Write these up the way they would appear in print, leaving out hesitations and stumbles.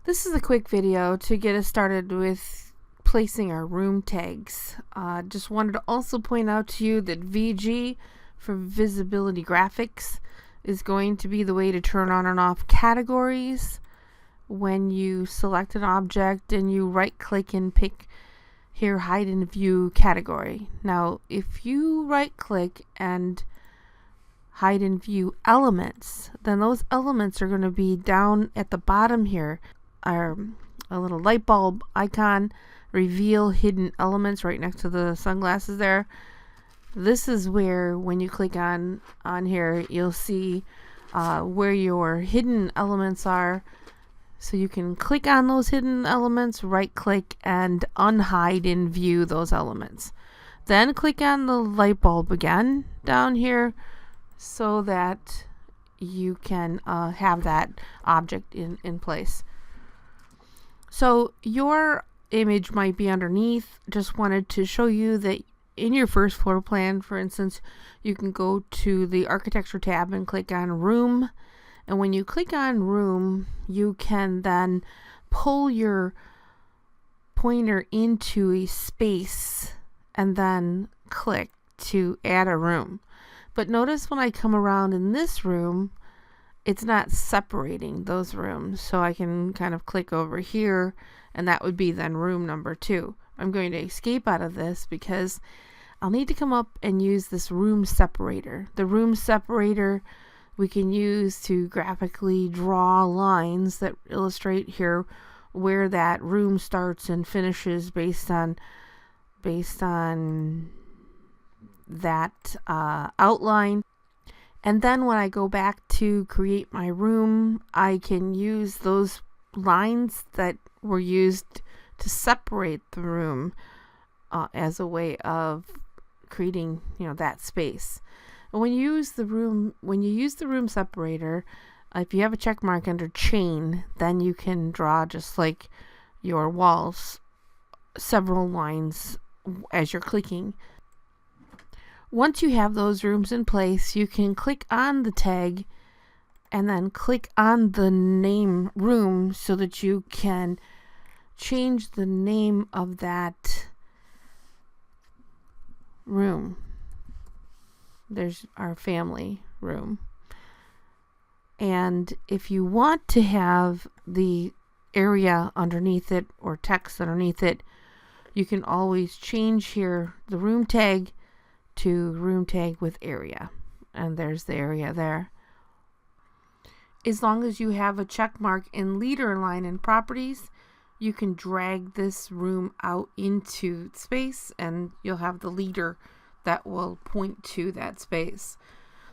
This is a quick video to get us started with placing our room tags. Just wanted to also point out to you that VG for visibility graphics is going to be the way to turn on and off categories when you select an object and you right click and pick here hide in view category. Now if you right click and hide in view elements, then those elements are going to be down at the bottom here. A little light bulb icon, reveal hidden elements right next to the sunglasses there. This is where when you click on here, you'll see where your hidden elements are. So you can click on those hidden elements, right click and unhide in view those elements. Then click on the light bulb again down here so that you can have that object in place. So your image might be underneath. Just wanted to show you that in your first floor plan, for instance, you can go to the architecture tab and click on room. And when you click on room, you can then pull your pointer into a space and then click to add a room. But notice when I come around in this room, it's not separating those rooms. So I can kind of click over here and that would be then room number 2. I'm going to escape out of this because I'll need to come up and use this room separator. The room separator we can use to graphically draw lines that illustrate here where that room starts and finishes based on that outline. And then when I go back to create my room, I can use those lines that were used to separate the room as a way of creating, that space. And when you use the room separator, if you have a check mark under chain, then you can draw, just like your walls, several lines as you're clicking. Once you have those rooms in place, you can click on the tag and then click on the name room so that you can change the name of that room. There's our family room. And if you want to have the area underneath it or text underneath it, you can always change here the room tag to room tag with area. And there's the area there. As long as you have a check mark in leader line and properties, you can drag this room out into space and you'll have the leader that will point to that space.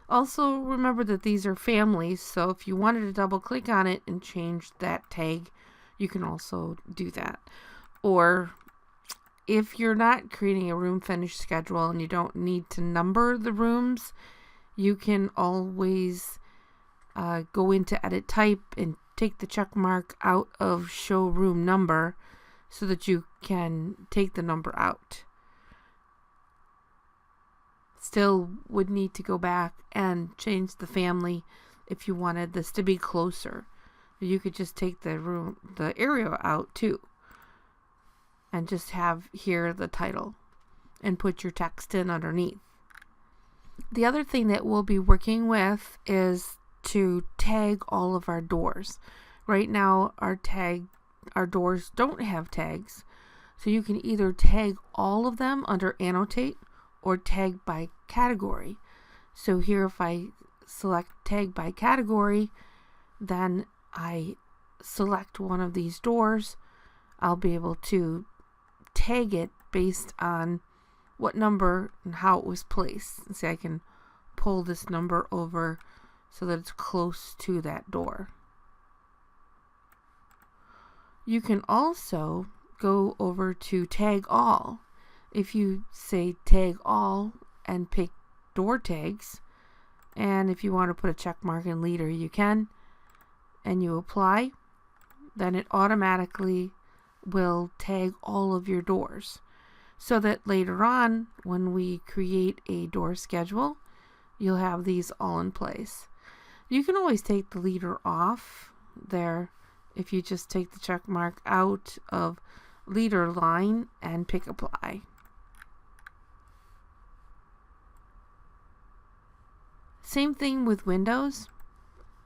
Also remember that these are families, so if you wanted to double click on it and change that tag, you can also do that. Or if you're not creating a room finish schedule and you don't need to number the rooms, you can always go into edit type and take the check mark out of show room number so that you can take the number out. Still would need to go back and change the family if you wanted this to be closer. You could just take the area out too and just have here the title and put your text in underneath. The other thing that we'll be working with is to tag all of our doors. Right now our doors don't have tags, so you can either tag all of them under annotate or tag by category. So here if I select tag by category, then I select one of these doors, I'll be able to tag it based on what number and how it was placed. And say I can pull this number over so that it's close to that door. You can also go over to tag all. If you say tag all and pick door tags, and if you want to put a check mark in leader, you can, and you apply, then it automatically will tag all of your doors so that later on when we create a door schedule, you'll have these all in place. You can always take the leader off there if you just take the check mark out of leader line and pick apply. Same thing with windows,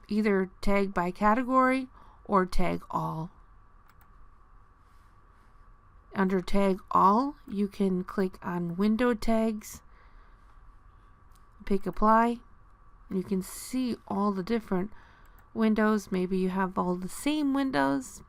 either tag by category or tag all. Under tag all, you can click on window tags, pick apply. You can see all the different windows. Maybe you have all the same windows,